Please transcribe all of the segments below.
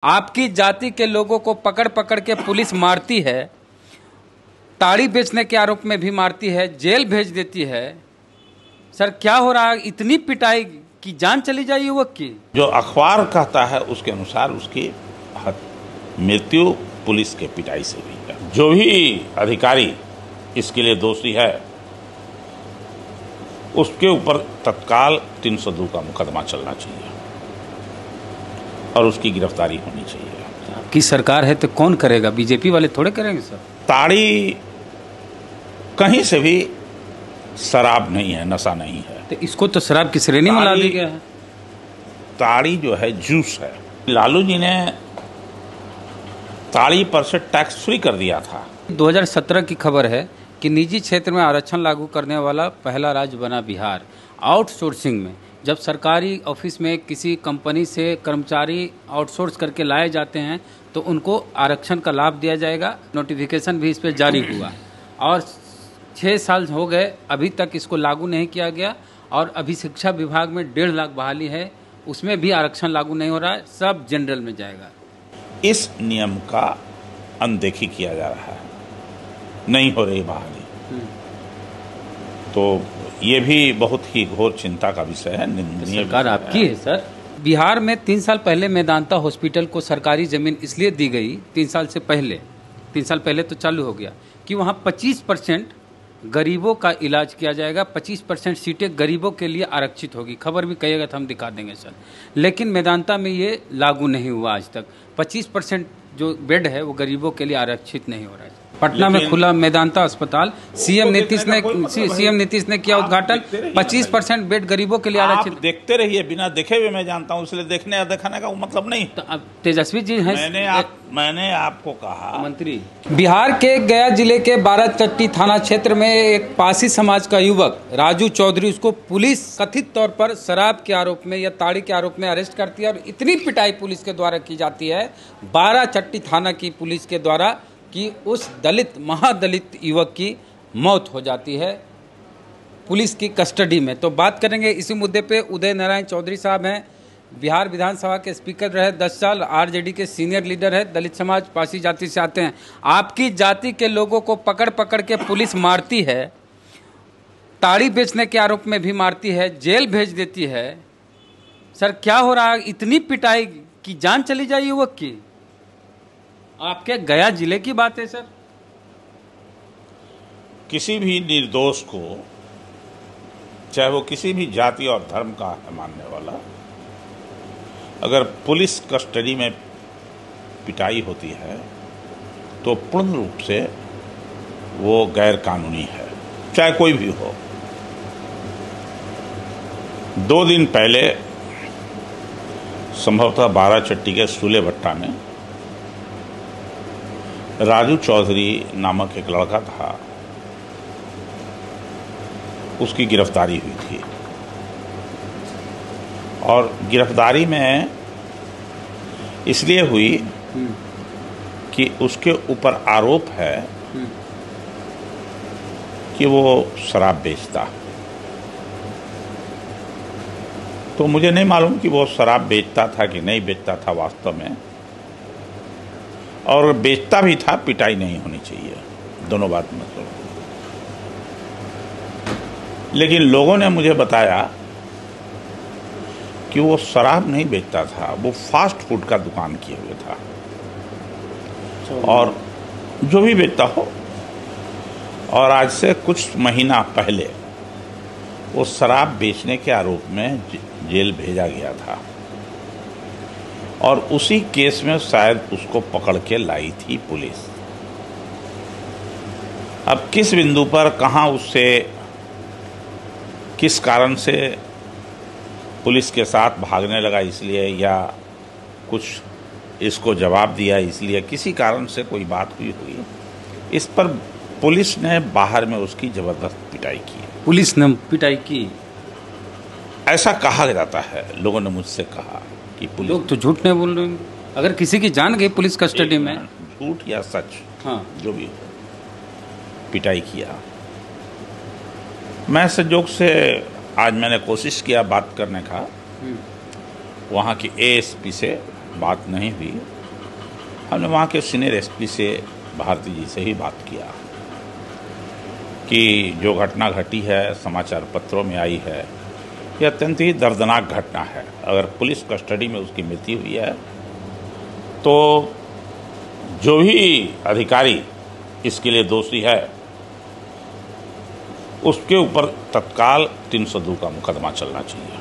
आपकी जाति के लोगों को पकड़ पकड़ के पुलिस मारती है, ताड़ी बेचने के आरोप में भी मारती है, जेल भेज देती है। सर क्या हो रहा है? इतनी पिटाई की जान चली जाए युवक की। जो अखबार कहता है उसके अनुसार उसकी मृत्यु पुलिस के पिटाई से हुई है। जो भी अधिकारी इसके लिए दोषी है उसके ऊपर तत्काल 302 का मुकदमा चलना चाहिए और उसकी गिरफ्तारी होनी चाहिए। आपकी सरकार है तो कौन करेगा? बीजेपी वाले थोड़े करेंगे सर। ताड़ी कहीं से भी शराब नहीं है, नशा नहीं है। तो इसको तो शराब की श्रेणी में ला दिया गया है। ताड़ी जो है जूस है। लालू जी ने ताड़ी पर से टैक्स फ्री कर दिया था। 2017 की खबर है कि निजी क्षेत्र में आरक्षण लागू करने वाला पहला राज्य बना बिहार। आउटसोर्सिंग में जब सरकारी ऑफिस में किसी कंपनी से कर्मचारी आउटसोर्स करके लाए जाते हैं तो उनको आरक्षण का लाभ दिया जाएगा। नोटिफिकेशन भी इस पर जारी हुआ और 6 साल हो गए, अभी तक इसको लागू नहीं किया गया। और अभी शिक्षा विभाग में 1.5 लाख बहाली है, उसमें भी आरक्षण लागू नहीं हो रहा है, सब जनरल में जाएगा। इस नियम का अनदेखी किया जा रहा है, नहीं हो रही बहाली। तो ये भी बहुत ही घोर चिंता का विषय है, निंदनीय। सरकार आपकी है सर। बिहार में 3 साल पहले मेदांता हॉस्पिटल को सरकारी जमीन इसलिए दी गई, 3 साल पहले तो चालू हो गया कि वहाँ 25% गरीबों का इलाज किया जाएगा, 25% सीटें गरीबों के लिए आरक्षित होगी। खबर भी कहिएगा तो हम दिखा देंगे सर। लेकिन मेदांता में ये लागू नहीं हुआ आज तक। 25% जो बेड है वो गरीबों के लिए आरक्षित नहीं हो रहा है। पटना में खुला मेदांता अस्पताल, सीएम नीतीश ने किया उद्घाटन। 25% बेड गरीबों के लिए आरक्षित। देखते रहिए, बिना देखे हुए मैं जानता हूँ, इसलिए देखने या दिखाने का वो मतलब नहीं। तो अब तेजस्वी जी हैं। मैंने आपको कहा मंत्री। बिहार के गया जिले के बाराचट्टी थाना क्षेत्र में एक पासी समाज का युवक राजू चौधरी, उसको पुलिस कथित तौर पर शराब के आरोप में या ताड़ी के आरोप में अरेस्ट करती है और इतनी पिटाई पुलिस के द्वारा की जाती है, बाराचट्टी थाना की पुलिस के द्वारा, कि उस दलित महादलित युवक की मौत हो जाती है पुलिस की कस्टडी में। तो बात करेंगे इसी मुद्दे पे। उदय नारायण चौधरी साहब हैं, बिहार विधानसभा के स्पीकर रहे 10 साल, आरजेडी के सीनियर लीडर है, दलित समाज पासी जाति से आते हैं। आपकी जाति के लोगों को पकड़ पकड़ के पुलिस मारती है, ताड़ी बेचने के आरोप में भी मारती है, जेल भेज देती है। सर क्या हो रहा है? इतनी पिटाई की जान चली जाए युवक की। आपके गया जिले की बात है सर। किसी भी निर्दोष को, चाहे वो किसी भी जाति और धर्म का है मानने वाला, अगर पुलिस कस्टडी में पिटाई होती है तो पूर्ण रूप से वो गैर कानूनी है, चाहे कोई भी हो। 2 दिन पहले संभवतः बाराचट्टी के सूले भट्टा में राजू चौधरी नामक एक लड़का था, उसकी गिरफ्तारी हुई थी और गिरफ्तारी में इसलिए हुई कि उसके ऊपर आरोप है कि वो शराब बेचता। तो मुझे नहीं मालूम कि वो शराब बेचता था कि नहीं बेचता था वास्तव में, और बेचता भी था। पिटाई नहीं होनी चाहिए, दोनों बात मतलब। लेकिन लोगों ने मुझे बताया कि वो शराब नहीं बेचता था, वो फास्ट फूड का दुकान किए हुए था और जो भी बेचता हो। और आज से कुछ महीना पहले वो शराब बेचने के आरोप में जेल भेजा गया था और उसी केस में शायद उसको पकड़ के लाई थी पुलिस। अब किस बिंदु पर, कहाँ, उससे किस कारण से पुलिस के साथ भागने लगा इसलिए, या कुछ इसको जवाब दिया इसलिए, किसी कारण से कोई बात हुई होगी, इस पर पुलिस ने बाहर में उसकी जबरदस्त पिटाई की। पुलिस ने पिटाई की ऐसा कहा जाता है, लोगों ने मुझसे कहा कि पुलिस। लोग तो झूठ नहीं बोल रहे हैं। अगर किसी की जान गई पुलिस कस्टडी में, झूठ या सच, हाँ, जो भी पिटाई किया। मैं संजोग से आज मैंने कोशिश किया बात करने का, वहाँ की एएसपी से बात नहीं हुई। हमने वहाँ के सीनियर एसपी से, भारती जी से ही बात किया कि जो घटना घटी है, समाचार पत्रों में आई है, यह अत्यंत ही दर्दनाक घटना है। अगर पुलिस कस्टडी में उसकी मृत्यु हुई है तो जो भी अधिकारी इसके लिए दोषी है उसके ऊपर तत्काल 302 का मुकदमा चलना चाहिए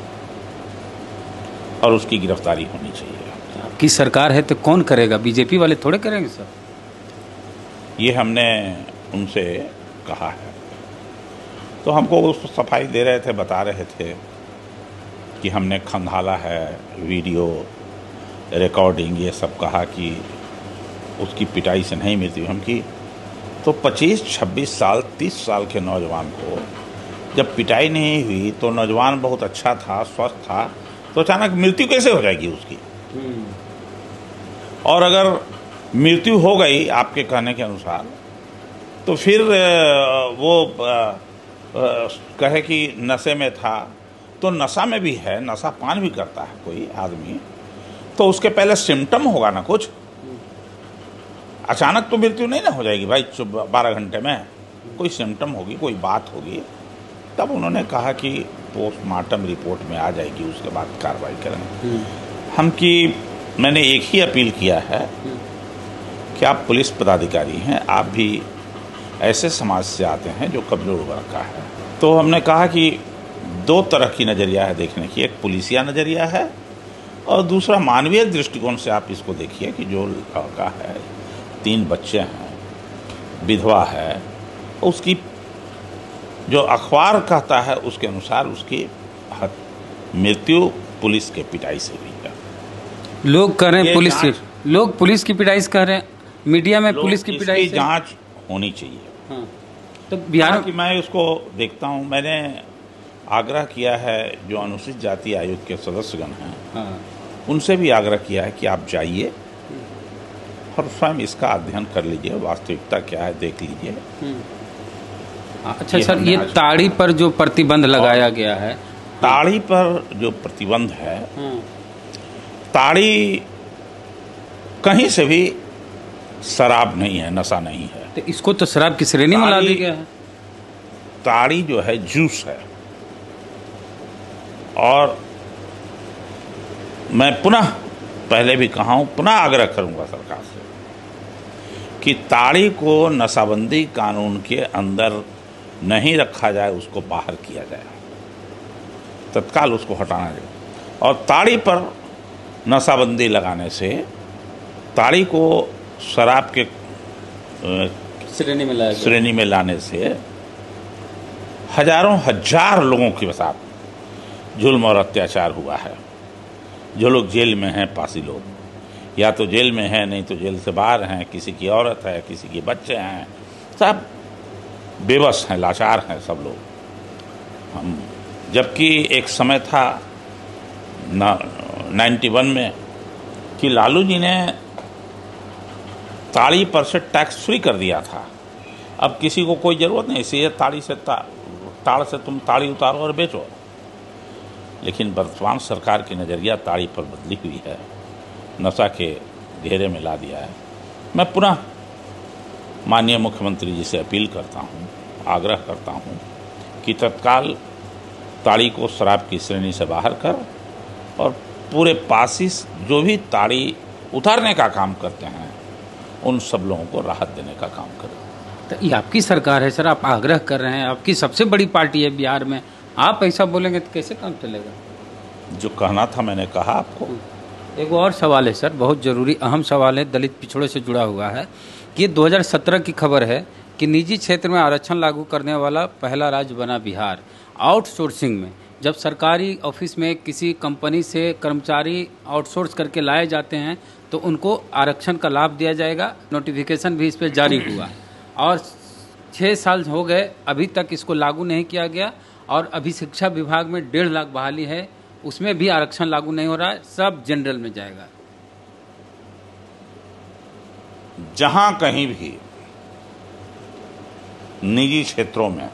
और उसकी गिरफ्तारी होनी चाहिए। आपकी सरकार है तो कौन करेगा? बीजेपी वाले थोड़े करेंगे सर। ये हमने उनसे कहा है, तो हमको उस सफाई दे रहे थे, बता रहे थे कि हमने खंगाला है, वीडियो रिकॉर्डिंग ये सब कहा कि उसकी पिटाई से नहीं मिलती। हम की तो 25, 26 साल, 30 साल के नौजवान को जब पिटाई नहीं हुई तो नौजवान बहुत अच्छा था, स्वस्थ था, तो अचानक मृत्यु कैसे हो जाएगी उसकी? और अगर मृत्यु हो गई आपके कहने के अनुसार, तो फिर वो कहे कि नशे में था, तो नशा में भी है, नशा पान भी करता है कोई आदमी, तो उसके पहले सिम्टम होगा ना कुछ। अचानक तो मृत्यु नहीं ना हो जाएगी भाई 12 घंटे में, कोई सिम्टम होगी, कोई बात होगी। तब उन्होंने कहा कि पोस्टमार्टम रिपोर्ट में आ जाएगी, उसके बाद कार्रवाई करेंगे। मैंने एक ही अपील किया है कि आप पुलिस पदाधिकारी हैं, आप भी ऐसे समाज से आते हैं जो कमजोर वर्ग का है, तो हमने कहा कि 2 तरह की नज़रिया है देखने की। एक पुलिसिया नज़रिया है और दूसरा मानवीय दृष्टिकोण से आप इसको देखिए कि जो लड़का है, 3 बच्चे हैं, विधवा है, उसकी जो अखबार कहता है उसके अनुसार उसकी मृत्यु पुलिस के पिटाई से हुई है। लोग कह रहे हैं पुलिस की पिटाई से कह रहे हैं, मीडिया में पुलिस की पिटाई से जांच होनी चाहिए। हाँ। तो बिहार की मैं उसको देखता हूँ, मैंने आग्रह किया है जो अनुसूचित जाति आयोग के सदस्यगण हैं, हाँ, उनसे भी आग्रह किया है कि आप जाइए और स्वयं इसका अध्ययन कर लीजिए, वास्तविकता क्या है देख लीजिए। अच्छा सर, ये ताड़ी पर जो प्रतिबंध लगाया गया है, ताड़ी पर जो प्रतिबंध है, ताड़ी कहीं से भी शराब नहीं है, नशा नहीं है, तो इसको तो शराब की श्रेणी में ला दिया गया है। ताड़ी जो है जूस है। और मैं पुनः पहले भी कहा हूं, पुनः आग्रह करूंगा सरकार से कि ताड़ी को नशाबंदी कानून के अंदर नहीं रखा जाए, उसको बाहर किया जाए, तत्काल उसको हटाना जाए। और ताड़ी पर नशाबंदी लगाने से ताड़ी को शराब के श्रेणी में लाने से हजार लोगों के साथ जुल्म और अत्याचार हुआ है। जो लोग जेल में हैं, पासी लोग, या तो जेल में हैं, नहीं तो जेल से बाहर हैं, किसी की औरत है, किसी के बच्चे हैं, सब बेबस हैं, लाचार हैं सब लोग। हम जबकि एक समय था 91 में कि लालू जी ने ताड़ी पर से टैक्स फ्री कर दिया था। अब किसी को कोई ज़रूरत नहीं, इसलिए ताड़ से तुम ताड़ी उतारो और बेचो। लेकिन वर्तमान सरकार की नज़रिया ताड़ी पर बदली हुई है, नशा के घेरे में ला दिया है। मैं पुनः माननीय मुख्यमंत्री जी से अपील करता हूँ, आग्रह करता हूँ कि तत्काल ताड़ी को शराब की श्रेणी से बाहर कर और पूरे पासिस जो भी ताड़ी उतारने का काम करते हैं उन सब लोगों को राहत देने का काम करें। तो ये आपकी सरकार है सर, आप आग्रह कर रहे हैं, आपकी सबसे बड़ी पार्टी है बिहार में, आप ऐसा बोलेंगे तो कैसे काम चलेगा? जो कहना था मैंने कहा आपको। एक और सवाल है सर, बहुत ज़रूरी अहम सवाल है, दलित पिछड़ों से जुड़ा हुआ है कि 2017 की खबर है कि निजी क्षेत्र में आरक्षण लागू करने वाला पहला राज्य बना बिहार। आउटसोर्सिंग में जब सरकारी ऑफिस में किसी कंपनी से कर्मचारी आउटसोर्स करके लाए जाते हैं तो उनको आरक्षण का लाभ दिया जाएगा। नोटिफिकेशन भी इस पर जारी हुआ और 6 साल हो गए, अभी तक इसको लागू नहीं किया गया। और अभी शिक्षा विभाग में 1.5 लाख बहाली है, उसमें भी आरक्षण लागू नहीं हो रहा है, सब जनरल में जाएगा। जहां कहीं भी निजी क्षेत्रों में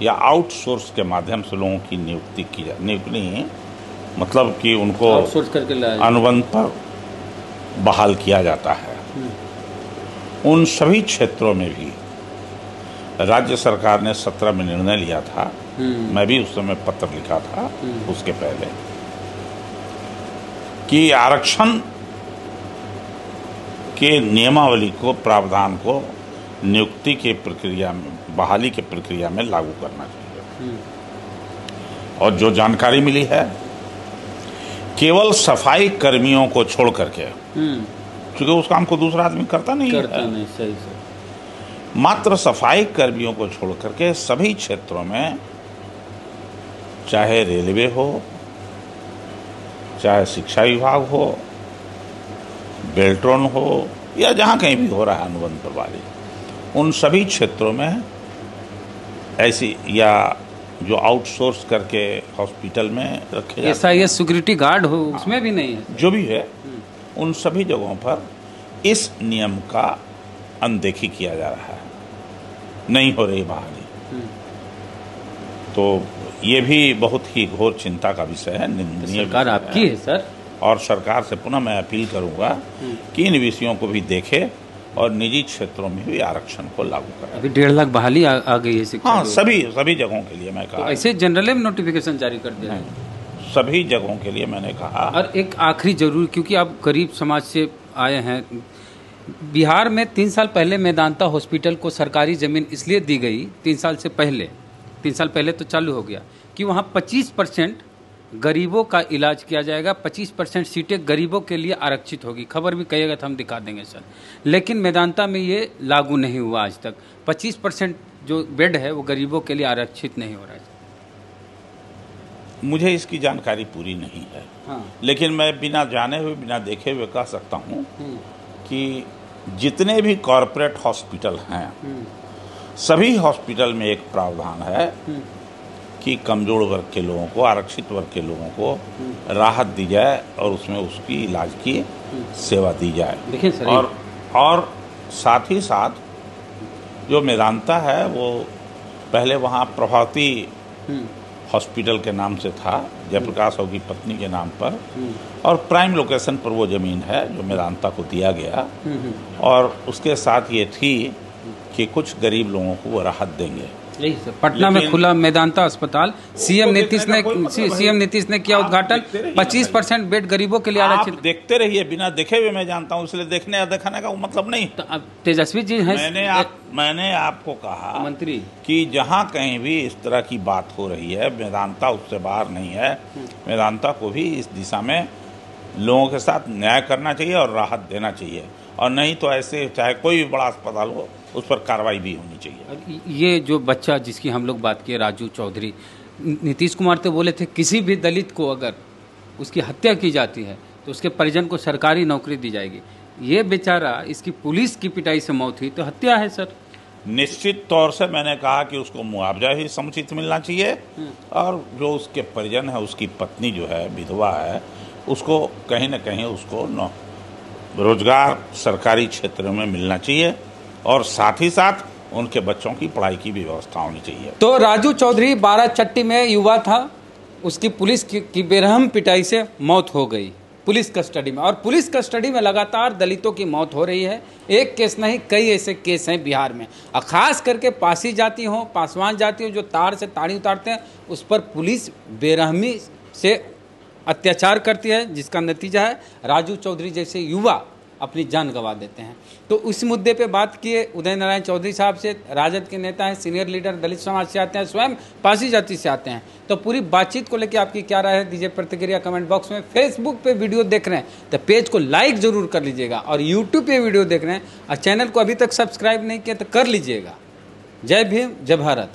या आउटसोर्स के माध्यम से लोगों की नियुक्ति मतलब कि उनको आउटसोर्स करके लाया। अनुबंध पर बहाल किया जाता है। उन सभी क्षेत्रों में भी राज्य सरकार ने 17 में निर्णय लिया था। मैं भी उस समय पत्र लिखा था उसके पहले कि आरक्षण के नियमावली को, प्रावधान को नियुक्ति के प्रक्रिया में, बहाली के प्रक्रिया में लागू करना चाहिए। और जो जानकारी मिली है, केवल सफाई कर्मियों को छोड़ करके, क्योंकि उस काम को दूसरा आदमी करता नहीं है, नहीं, सही से मात्र सफाई कर्मियों को छोड़ करके सभी क्षेत्रों में, चाहे रेलवे हो, चाहे शिक्षा विभाग हो, बेल्ट्रॉन हो, या जहां कहीं भी हो रहा है अनुबंध प्रभारी, उन सभी क्षेत्रों में ऐसी, या जो आउटसोर्स करके हॉस्पिटल में रखे ऐसा ये सिक्योरिटी गार्ड हो, उसमें भी नहीं है, जो भी है, उन सभी जगहों पर इस नियम का अनदेखी किया जा रहा है, नहीं हो रही बहाली। तो ये भी बहुत ही घोर चिंता का विषय है, निंदनीय सरकार आपकी है सर। और सरकार से पुनः मैं अपील करूंगा कि इन विषयों को भी देखे और निजी क्षेत्रों में भी आरक्षण को लागू करें। अभी 1.5 लाख बहाली आ गई है शिक्षा। हाँ, सभी जगहों के लिए मैं कहा। तो ऐसे जनरल में नोटिफिकेशन जारी कर दिया है, सभी जगहों के लिए मैंने कहा। और एक आखिरी जरूर, क्योंकि आप गरीब समाज से आए हैं, बिहार में 3 साल पहले मेदांता हॉस्पिटल को सरकारी ज़मीन इसलिए दी गई, 3 साल पहले तो चालू हो गया, कि वहाँ 25% गरीबों का इलाज किया जाएगा, 25% सीटें गरीबों के लिए आरक्षित होगी। खबर भी कहिएगा तो हम दिखा देंगे सर। लेकिन मेदांता में ये लागू नहीं हुआ आज तक। 25% जो बेड है वो गरीबों के लिए आरक्षित नहीं हो रहा है। मुझे इसकी जानकारी पूरी नहीं है। हाँ। लेकिन मैं बिना जाने हुए, बिना देखे हुए कह सकता हूँ कि जितने भी कॉरपोरेट हॉस्पिटल हैं, सभी हॉस्पिटल में एक प्रावधान है कि कमजोर वर्ग के लोगों को, आरक्षित वर्ग के लोगों को राहत दी जाए और उसमें उसकी इलाज की सेवा दी जाए। देखिए सर, और साथ ही साथ जो मेदांता है वो पहले वहाँ प्रभावती हॉस्पिटल के नाम से था, जयप्रकाश राव की पत्नी के नाम पर, और प्राइम लोकेशन पर वो ज़मीन है जो मेदांता को दिया गया। और उसके साथ ये थी कि कुछ गरीब लोगों को वो राहत देंगे। यही सर, पटना में खुला मेदांता अस्पताल, सीएम नीतीश ने किया उद्घाटन। 25% बेड गरीबों के लिए आरक्षित। देखते रहिए, बिना देखे हुए मैं जानता हूँ, इसलिए देखने या दिखाने का मतलब नहीं। तो अब तेजस्वी जी हैं, मैंने आपको कहा मंत्री कि जहाँ कहीं भी इस तरह की बात हो रही है, मेदांता उससे बाहर नहीं है। मेदांता को भी इस दिशा में लोगों के साथ न्याय करना चाहिए और राहत देना चाहिए, और नहीं तो ऐसे चाहे कोई भी बड़ा अस्पताल हो उस पर कार्रवाई भी होनी चाहिए। ये जो बच्चा जिसकी हम लोग बात किए, राजू चौधरी, नीतीश कुमार तो बोले थे किसी भी दलित को अगर उसकी हत्या की जाती है तो उसके परिजन को सरकारी नौकरी दी जाएगी। ये बेचारा, इसकी पुलिस की पिटाई से मौत हुई तो हत्या है सर। निश्चित तौर से मैंने कहा कि उसको मुआवजा ही समुचित मिलना चाहिए, और जो उसके परिजन है, उसकी पत्नी जो है, विधवा है, उसको कहीं न कहीं उसको रोजगार सरकारी क्षेत्र में मिलना चाहिए, और साथ ही साथ उनके बच्चों की पढ़ाई की भी व्यवस्था होनी चाहिए। तो राजू चौधरी बाराचट्टी में युवा था, उसकी पुलिस की बेरहम पिटाई से मौत हो गई पुलिस कस्टडी में। और पुलिस कस्टडी में लगातार दलितों की मौत हो रही है। एक केस नहीं, कई ऐसे केस हैं बिहार में, और खास करके पासी जाति हो, पासवान जाति हो, जो तार से ताड़ी उतारते हैं, उस पर पुलिस बेरहमी से अत्याचार करती है, जिसका नतीजा है राजू चौधरी जैसे युवा अपनी जान गंवा देते हैं। तो उस मुद्दे पे बात किए उदय नारायण चौधरी साहब से, राजद के नेता हैं, सीनियर लीडर, दलित समाज से आते हैं, स्वयं पासी जाति से आते हैं। तो पूरी बातचीत को लेकर आपकी क्या राय है, दीजिए प्रतिक्रिया कमेंट बॉक्स में। फेसबुक पे वीडियो देख रहे हैं तो पेज को लाइक जरूर कर लीजिएगा, और यूट्यूब पे वीडियो देख रहे हैं और चैनल को अभी तक सब्सक्राइब नहीं किया तो कर लीजिएगा। जय भीम, जय भारत।